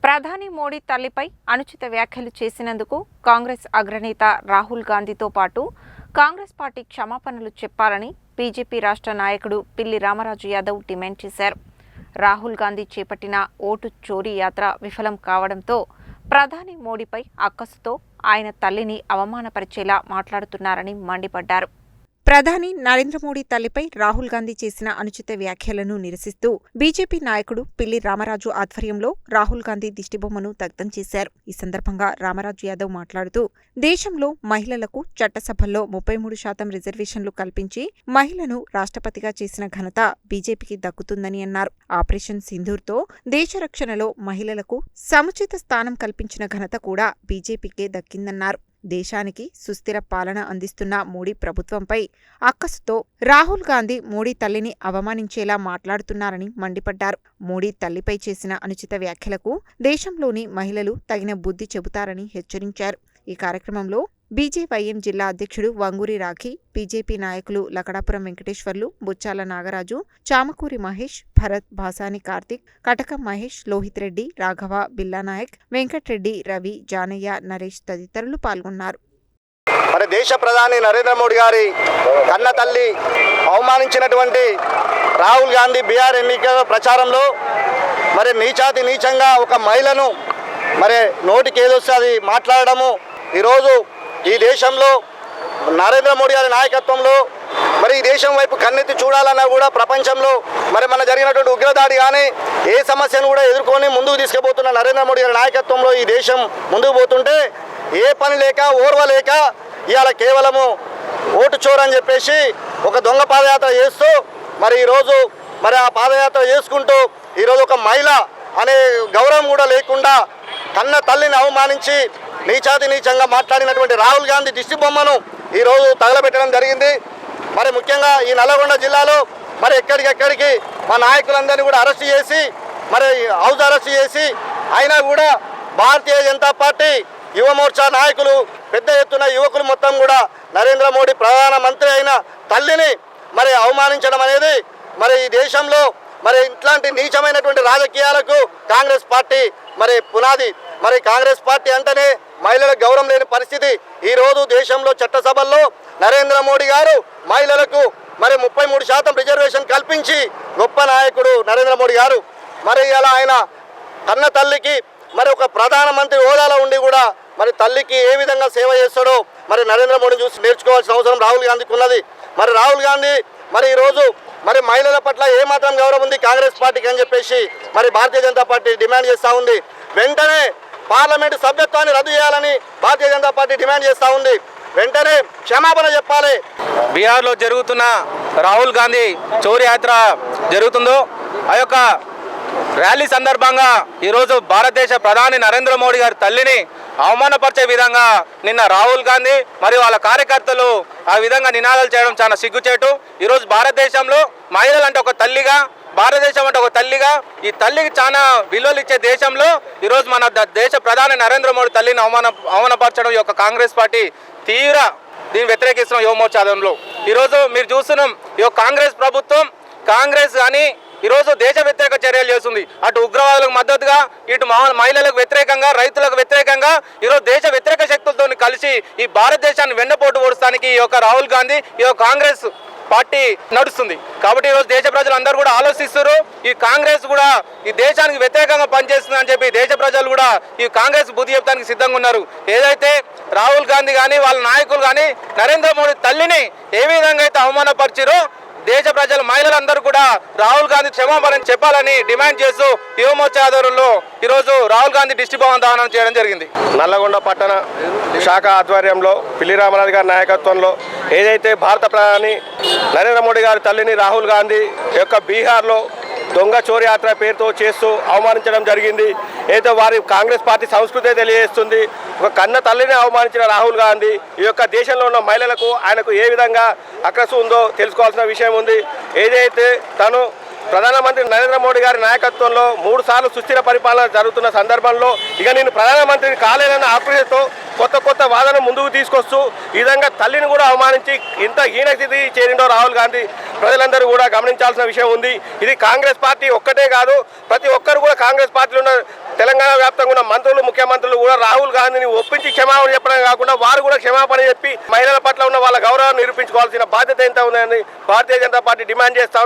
ప్రధాని మోడీ తల్లిపై అనుచిత వ్యాఖ్యలు చేసినందుకు కాంగ్రెస్ అగ్రనేత రాహుల్ గాంధీతో పాటు కాంగ్రెస్ పార్టీ క్షమాపణలు చెప్పాలని బీజేపీ రాష్ట్ర నాయకుడు పిల్లి రామరాజు యాదవ్ డిమాండ్ చేశారు. రాహుల్ గాంధీ చేపట్టిన ఓటు చోరీ యాత్ర విఫలం కావడంతో ప్రధాని మోడీపై అక్కసుతో ఆయన తల్లిని అవమానపరిచేలా మాట్లాడుతున్నారని మండిపడ్డారు. ప్రధాని నరేంద్ర మోడీ తల్లిపై రాహుల్ గాంధీ చేసిన అనుచిత వ్యాఖ్యలను నిరసిస్తూ బీజేపీ నాయకుడు పిల్లి రామరాజు ఆధ్వర్యంలో రాహుల్ గాంధీ దిష్టిబొమ్మను దగ్ధం చేశారు. ఈ సందర్భంగా రామరాజు యాదవ్ మాట్లాడుతూ దేశంలో మహిళలకు చట్టసభల్లో 33% రిజర్వేషన్లు కల్పించి మహిళను రాష్ట్రపతిగా చేసిన ఘనత బీజేపీకి దక్కుతుందని అన్నారు. ఆపరేషన్ సింధూర్తో దేశ రక్షణలో మహిళలకు సముచిత స్థానం కల్పించిన ఘనత కూడా బీజేపీకే దక్కిందన్నారు. దేశానికి సుస్థిర పాలన అందిస్తున్న మోడీ ప్రభుత్వంపై అక్కసుతో రాహుల్ గాంధీ మోడీ తల్లిని అవమానించేలా మాట్లాడుతున్నారని మండిపడ్డారు. మోడీ తల్లిపై చేసిన అనుచిత వ్యాఖ్యలకు దేశంలోని మహిళలు తగిన బుద్ధి చెబుతారని హెచ్చరించారు. ఈ కార్యక్రమంలో బీజేవైఎం జిల్లా అధ్యక్షుడు వంగూరి రాఖీ, బీజేపీ నాయకులు లకడాపురం వెంకటేశ్వర్లు, బుచ్చాల నాగరాజు, చామకూరి మహేష్, భరత్, భాసాని కార్తిక్, కటకం మహేష్, లోహిత్ రెడ్డి, రాఘవ, బిల్లానాయక్, వెంకట్రెడ్డి, రవి, జానయ్య, నరేష్ తదితరులు పాల్గొన్నారు. మరి దేశ ప్రధాని నరేంద్ర మోడీ గారి కన్న తల్లి అవమానించినటువంటి రాహుల్ గాంధీ బీహార్ ఎన్నికల ప్రచారంలో మరి నీచంగా ఒక మహిళను మరి నోటికి ఏదొస్తే అది మాట్లాడడము ఈరోజు ఈ దేశంలో నరేంద్ర మోడీ గారి నాయకత్వంలో మరి ఈ దేశం వైపు కన్నెత్తి చూడాలన్నా కూడా ప్రపంచంలో మరి మన జరిగినటువంటి ఉగ్రదాడి కానీ ఏ సమస్యను కూడా ఎదుర్కొని ముందుకు తీసుకుపోతున్న నరేంద్ర మోడీ గారి నాయకత్వంలో ఈ దేశం ముందుకు పోతుంటే ఏ పని లేక ఓర్వలేక ఇవాళ కేవలము ఓటు చోరని చెప్పేసి ఒక దొంగ పాదయాత్ర చేస్తూ మరి ఈరోజు మరి ఆ పాదయాత్ర చేసుకుంటూ ఈరోజు ఒక మహిళ అనే గౌరవం కూడా లేకుండా కన్న తల్లిని అవమానించి నీచంగా మాట్లాడినటువంటి రాహుల్ గాంధీ దిష్టి బొమ్మను ఈరోజు తగలబెట్టడం జరిగింది. మరి ముఖ్యంగా ఈ నల్లగొండ జిల్లాలో మరి ఎక్కడికెక్కడికి మా నాయకులందరినీ కూడా అరెస్ట్ చేసి మరి హౌస్ అరెస్ట్ చేసి అయినా కూడా భారతీయ జనతా పార్టీ యువ మోర్చా నాయకులు పెద్ద ఎత్తున యువకులు మొత్తం కూడా నరేంద్ర మోడీ ప్రధానమంత్రి అయిన తల్లిని మరి అవమానించడం అనేది మరి ఈ దేశంలో మరి ఇట్లాంటి నీచమైనటువంటి రాజకీయాలకు కాంగ్రెస్ పార్టీ మరి పునాది. మరి కాంగ్రెస్ పార్టీ అంటేనే మహిళలకు గౌరవం లేని పరిస్థితి. ఈరోజు దేశంలో చట్టసభల్లో నరేంద్ర మోడీ గారు మహిళలకు మరి 33% రిజర్వేషన్ కల్పించి గొప్ప నాయకుడు నరేంద్ర మోడీ గారు. మరి ఇలా ఆయన కన్న తల్లికి మరి ఒక ప్రధానమంత్రి హోదాలో ఉండి కూడా మరి తల్లికి ఏ విధంగా సేవ చేస్తాడో మరి నరేంద్ర మోడీని చూసి నేర్చుకోవాల్సిన అవసరం రాహుల్ గాంధీకి ఉన్నది. మరి రాహుల్ గాంధీ మరి ఈరోజు మరి మహిళల పట్ల ఏమాత్రం గౌరవం ఉంది కాంగ్రెస్ పార్టీకి అని చెప్పేసి మరి భారతీయ జనతా పార్టీ డిమాండ్ చేస్తూ ఉంది. వెంటనే పార్లమెంటు సభ్యత్వాన్ని రద్దు చేయాలని భారతీయ జనతా పార్టీ డిమాండ్ చేస్తూ ఉంది. వెంటనే క్షమాపణ చెప్పాలి. బీహార్లో జరుగుతున్న రాహుల్ గాంధీ చోరీ యాత్ర జరుగుతుందో ఆ యొక్క ర్యాలీ సందర్భంగా ఈరోజు భారతదేశ ప్రధాని నరేంద్ర మోడీ గారి తల్లిని అవమానపరిచే విధంగా నిన్న రాహుల్ గాంధీ మరియు వాళ్ళ కార్యకర్తలు ఆ విధంగా నినాదాలు చేయడం చాలా సిగ్గుచేటు. ఈరోజు భారతదేశంలో మహిళలు అంటే ఒక తల్లిగా, భారతదేశం అంటే ఒక తల్లిగా, ఈ తల్లికి చాలా విలువలు ఇచ్చే దేశంలో ఈరోజు మన దేశ ప్రధాని నరేంద్ర మోడీ తల్లిని అవమానపరచడం ఈ యొక్క కాంగ్రెస్ పార్టీ తీవ్ర దీన్ని వ్యతిరేకిస్తున్నాం. యువమోర్చాదంలో ఈరోజు మీరు చూస్తున్నాం ఈ కాంగ్రెస్ ప్రభుత్వం కాంగ్రెస్ కానీ ఈరోజు దేశ వ్యతిరేక చర్యలు చేస్తుంది. అటు ఉగ్రవాదులకు మద్దతుగా, ఇటు మహిళలకు వ్యతిరేకంగా, రైతులకు వ్యతిరేకంగా ఈరోజు దేశ వ్యతిరేక శక్తులతో కలిసి ఈ భారతదేశాన్ని వెన్నపోటు ఓడుస్తానికి ఈ యొక్క రాహుల్ గాంధీ ఈ యొక్క కాంగ్రెస్ పార్టీ నడుస్తుంది. కాబట్టి ఈరోజు దేశ ప్రజలందరూ కూడా ఆలోచిస్తారు ఈ కాంగ్రెస్ కూడా ఈ దేశానికి వ్యతిరేకంగా పనిచేస్తుంది అని చెప్పి దేశ ప్రజలు కూడా ఈ కాంగ్రెస్ బుద్ధి చెప్తానికి సిద్ధంగా ఉన్నారు. ఏదైతే రాహుల్ గాంధీ కానీ వాళ్ళ నాయకులు కానీ నరేంద్ర మోడీ తల్లిని ఏ విధంగా అయితే అవమానపరిచారో దేశ ప్రజలు మహిళలందరూ కూడా రాహుల్ గాంధీ క్షమాపణ చెప్పాలని డిమాండ్ చేస్తూ యువమోర్చా ఆధ్వర్యంలో ఈరోజు రాహుల్ గాంధీ దిష్టి బొమ్మ దహనం చేయడం జరిగింది. నల్లగొండ పట్టణ శాఖ ఆధ్వర్యంలో పిల్లి రామరాజు గారి నాయకత్వంలో ఏదైతే భారత ప్రధాని నరేంద్ర మోడీ గారి తల్లిని రాహుల్ గాంధీ యొక్క బీహార్లో దొంగ చోరీ యాత్ర పేరుతో చేస్తూ అవమానించడం జరిగింది. అయితే వారి కాంగ్రెస్ పార్టీ సంస్కృతే తెలియజేస్తుంది. ఒక కన్న తల్లిని అవమానించిన రాహుల్ గాంధీ ఈ యొక్క దేశంలో ఉన్న మహిళలకు ఆయనకు ఏ విధంగా అక్కసు ఉందో తెలుసుకోవాల్సిన విషయం ఉంది. ఏదైతే తను ప్రధానమంత్రి నరేంద్ర మోడీ గారి నాయకత్వంలో 3 సార్లు సుస్థిర పరిపాలన జరుగుతున్న సందర్భంలో ఇక నేను ప్రధానమంత్రిని కాలేనన్న ఆక్రోశంతో కొత్త వాదన ముందుకు తీసుకొస్తూ ఈ విధంగా తల్లిని కూడా అవమానించి ఇంత హీనస్థితి చేరిండో రాహుల్ గాంధీ ప్రజలందరూ కూడా గమనించాల్సిన విషయం ఉంది. ఇది కాంగ్రెస్ పార్టీ ఒక్కటే కాదు, ప్రతి ఒక్కరు కూడా కాంగ్రెస్ పార్టీలో ఉన్న తెలంగాణ వ్యాప్తంగా ఉన్న మంత్రులు, ముఖ్యమంత్రులు కూడా రాహుల్ గాంధీని ఒప్పించి క్షమాపణ చెప్పడం కాకుండా వారు కూడా క్షమాపణ చెప్పి మహిళల పట్ల ఉన్న వాళ్ళ గౌరవాన్ని నిరూపించుకోవాల్సిన బాధ్యత ఎంత ఉందని భారతీయ జనతా పార్టీ డిమాండ్ చేస్తా